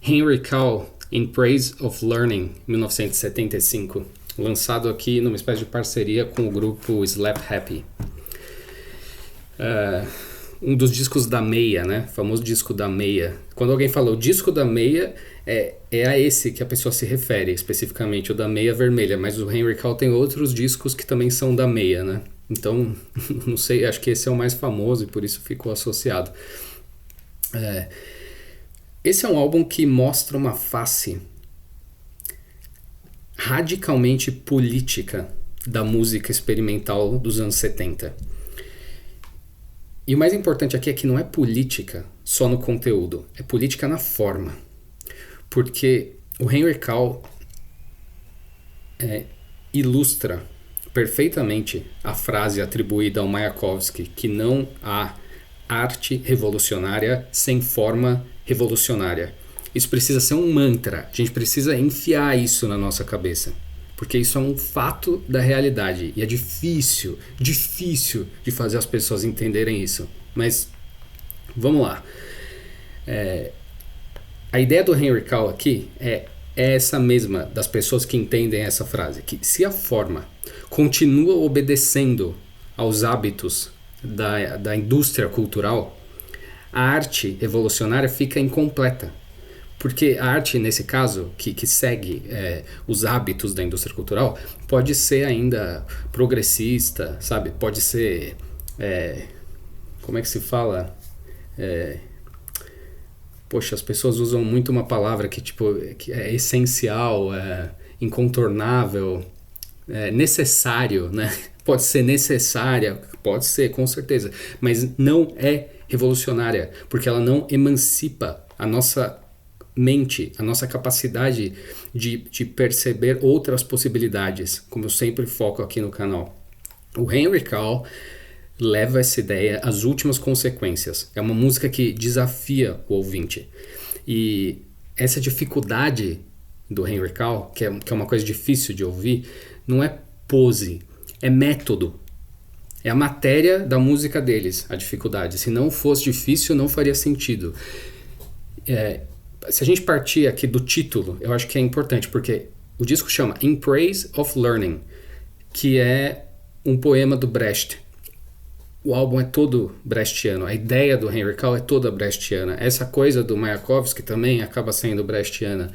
Henry Cowell, In Praise of Learning, 1975, lançado aqui numa espécie de parceria com o grupo Slap Happy. Um dos discos da meia, né? O famoso disco da meia. Quando alguém fala o disco da meia, é a esse que a pessoa se refere, especificamente, o da meia vermelha. Mas o Henry Cowell tem outros discos que também são da meia, né? Então, não sei, acho que esse é o mais famoso e por isso ficou associado. Esse é um álbum que mostra uma face radicalmente política da música experimental dos anos 70. E o mais importante aqui é que não é política só no conteúdo, é política na forma. Porque o Henry Cowell ilustra perfeitamente a frase atribuída ao Mayakovsky, que não há arte revolucionária sem forma revolucionária. Isso precisa ser um mantra, a gente precisa enfiar isso na nossa cabeça, porque isso é um fato da realidade e é difícil de fazer as pessoas entenderem isso. Mas vamos lá. A ideia do Henry Cowell aqui é essa mesma das pessoas que entendem essa frase, que se a forma continua obedecendo aos hábitos da indústria cultural, a arte revolucionária fica incompleta. Porque a arte, nesse caso, que segue os hábitos da indústria cultural, pode ser ainda progressista, sabe? Pode ser... como é que se fala? Poxa, as pessoas usam muito uma palavra que é essencial, incontornável, necessário, né? Pode ser necessária, pode ser, com certeza, mas não é revolucionária, porque ela não emancipa a nossa mente, a nossa capacidade de perceber outras possibilidades, como eu sempre foco aqui no canal. O Henry Cowell leva essa ideia às últimas consequências. É uma música que desafia o ouvinte. E essa dificuldade do Henry Cowell, que é uma coisa difícil de ouvir, não é pose, é método. É a matéria da música deles, a dificuldade. Se não fosse difícil, não faria sentido. Se a gente partir aqui do título, eu acho que é importante, porque o disco chama In Praise of Learning, que é um poema do Brecht. O álbum é todo brechtiano, a ideia do Henry Cowell é toda brechtiana. Essa coisa do Mayakovsky também acaba sendo brechtiana.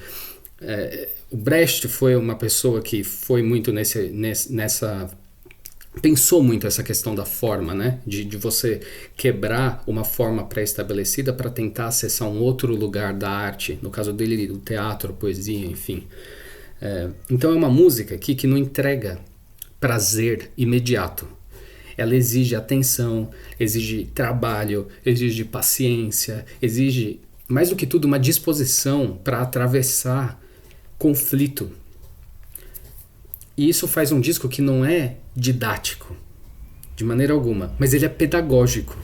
O Brecht foi uma pessoa que foi muito nessa... Pensou muito essa questão da forma, né? De você quebrar uma forma pré-estabelecida para tentar acessar um outro lugar da arte. No caso dele, o teatro, a poesia, enfim. Então é uma música aqui que não entrega prazer imediato. Ela exige atenção, exige trabalho, exige paciência, exige, mais do que tudo, uma disposição para atravessar conflito. E isso faz um disco que não é didático, de maneira alguma, mas ele é pedagógico,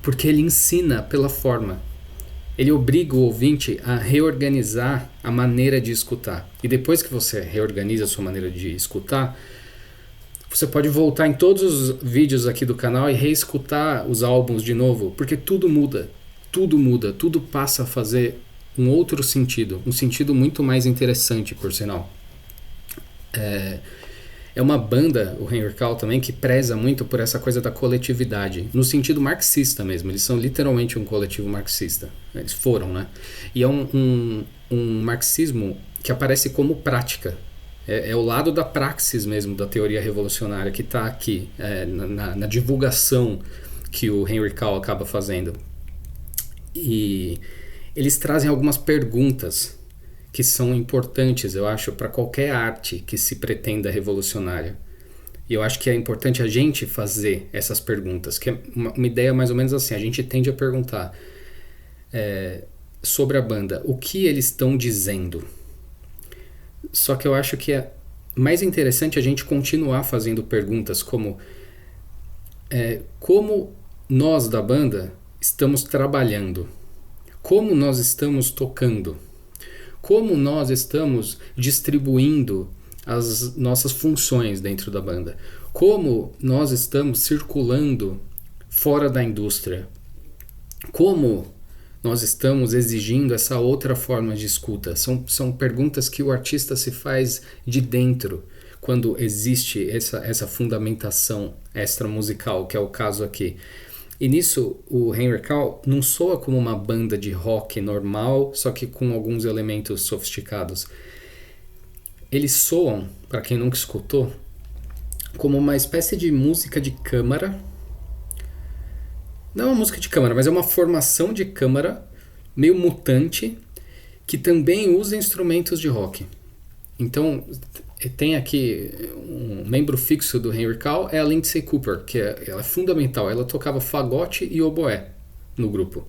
porque ele ensina pela forma. Ele obriga o ouvinte a reorganizar a maneira de escutar. E depois que você reorganiza a sua maneira de escutar, você pode voltar em todos os vídeos aqui do canal e reescutar os álbuns de novo, porque tudo muda, tudo passa a fazer um outro sentido, um sentido muito mais interessante, por sinal. É uma banda, o Henry Cowell também, que preza muito por essa coisa da coletividade, no sentido marxista mesmo. Eles são literalmente um coletivo marxista. Eles foram, né? E é um marxismo que aparece como prática. É o lado da praxis mesmo, da teoria revolucionária, que está aqui, na divulgação que o Henry Cowell acaba fazendo. E eles trazem algumas perguntas que são importantes, eu acho, para qualquer arte que se pretenda revolucionária. E eu acho que é importante a gente fazer essas perguntas, que é uma ideia mais ou menos assim. A gente tende a perguntar sobre a banda, o que eles estão dizendo? Só que eu acho que é mais interessante a gente continuar fazendo perguntas como como nós da banda estamos trabalhando, como nós estamos tocando, como nós estamos distribuindo as nossas funções dentro da banda, como nós estamos circulando fora da indústria, como nós estamos exigindo essa outra forma de escuta? São perguntas que o artista se faz de dentro quando existe essa fundamentação extramusical, que é o caso aqui. E nisso, o Henry Cowell não soa como uma banda de rock normal, só que com alguns elementos sofisticados. Eles soam, para quem nunca escutou, como uma espécie de música de câmara. Não é uma música de câmara, mas é uma formação de câmara meio mutante que também usa instrumentos de rock. Então, tem aqui um membro fixo do Henry Cowell, é a Lindsay Cooper, que ela é fundamental. Ela tocava fagote e oboé no grupo.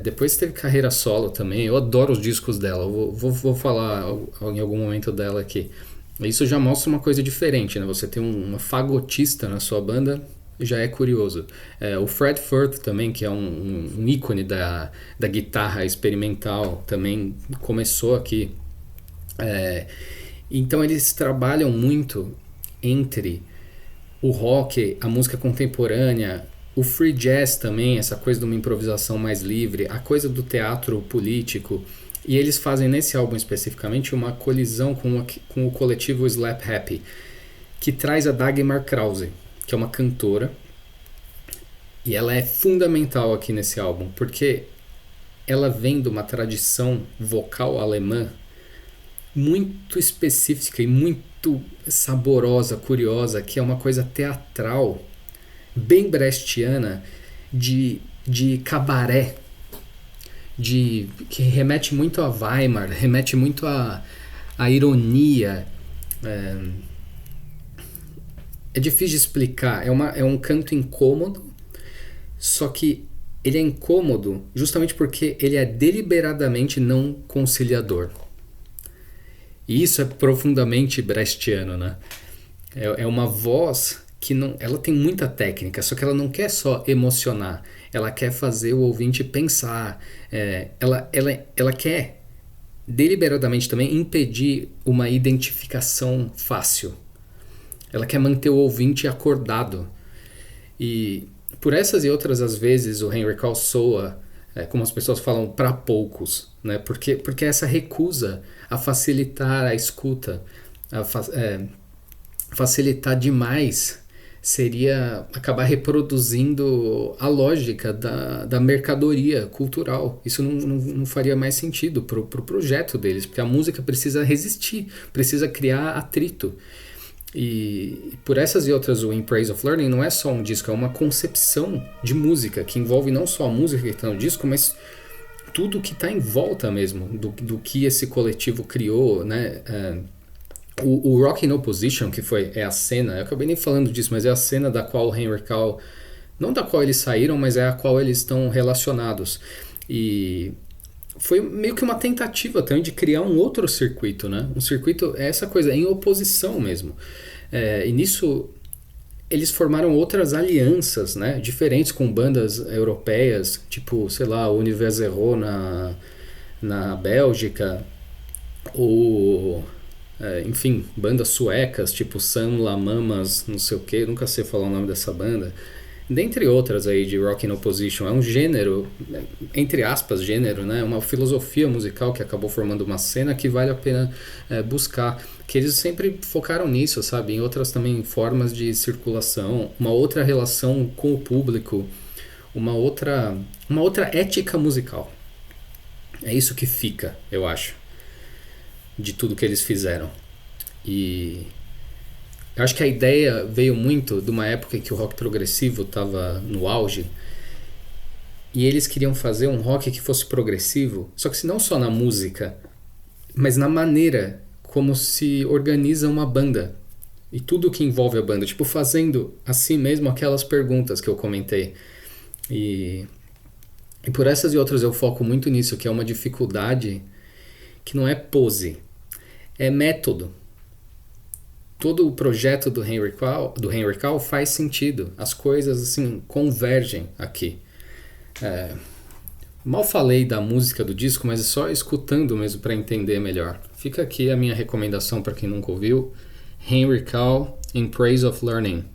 Depois teve carreira solo também. Eu adoro os discos dela. Vou falar em algum momento dela aqui. Isso já mostra uma coisa diferente, né? Você tem uma fagotista na sua banda, já é curioso. O Fred Firth também, que é um ícone da guitarra experimental, também começou aqui. Então eles trabalham muito entre o rock, a música contemporânea, o free jazz também, essa coisa de uma improvisação mais livre, a coisa do teatro político. E eles fazem nesse álbum especificamente uma colisão com o coletivo Slap Happy, que traz a Dagmar Krause, que é uma cantora, e ela é fundamental aqui nesse álbum, porque ela vem de uma tradição vocal alemã muito específica e muito saborosa, curiosa, que é uma coisa teatral, bem brechtiana, de cabaré, que remete muito a Weimar, remete muito a ironia. É difícil de explicar, é um canto incômodo, só que ele é incômodo justamente porque ele é deliberadamente não conciliador. E isso é profundamente brechtiano, né? É uma voz que ela tem muita técnica, só que ela não quer só emocionar, ela quer fazer o ouvinte pensar, ela quer deliberadamente também impedir uma identificação fácil. Ela quer manter o ouvinte acordado. E por essas e outras as vezes o Henry Cowell soa, como as pessoas falam, para poucos, né? Porque essa recusa a facilitar a escuta, facilitar demais, seria acabar reproduzindo a lógica da mercadoria cultural. Isso não faria mais sentido pro projeto deles, porque a música precisa resistir, precisa criar atrito. E por essas e outras, o In Praise of Learning não é só um disco, é uma concepção de música que envolve não só a música que está no disco, mas tudo que está em volta mesmo do que esse coletivo criou, né? O Rock in Opposition, que é a cena, eu acabei nem falando disso, mas é a cena da qual o Henry Cowell, não da qual eles saíram, mas é a qual eles estão relacionados. E foi meio que uma tentativa também de criar um outro circuito, né? Um circuito, essa coisa, em oposição mesmo. E nisso eles formaram outras alianças, né? Diferentes com bandas europeias, tipo, sei lá, o Univers Zero na Bélgica, ou enfim, bandas suecas, tipo San La Mamas, não sei o que, nunca sei falar o nome dessa banda. Dentre outras aí de Rock in Opposition, é um gênero, entre aspas gênero, né? Uma filosofia musical que acabou formando uma cena que vale a pena buscar, que eles sempre focaram nisso, sabe? Em outras também formas de circulação, uma outra relação com o público, uma outra ética musical. É isso que fica, eu acho, de tudo que eles fizeram. E eu acho que a ideia veio muito de uma época em que o rock progressivo estava no auge, e eles queriam fazer um rock que fosse progressivo, só que não só na música, mas na maneira como se organiza uma banda e tudo que envolve a banda, tipo fazendo assim mesmo aquelas perguntas que eu comentei. E por essas e outras eu foco muito nisso, que é uma dificuldade que não é pose, é método. Todo o projeto do Henry Cowell faz sentido. As coisas assim convergem aqui. Mal falei da música do disco, mas é só escutando mesmo para entender melhor. Fica aqui a minha recomendação para quem nunca ouviu. Henry Cowell, In Praise of Learning.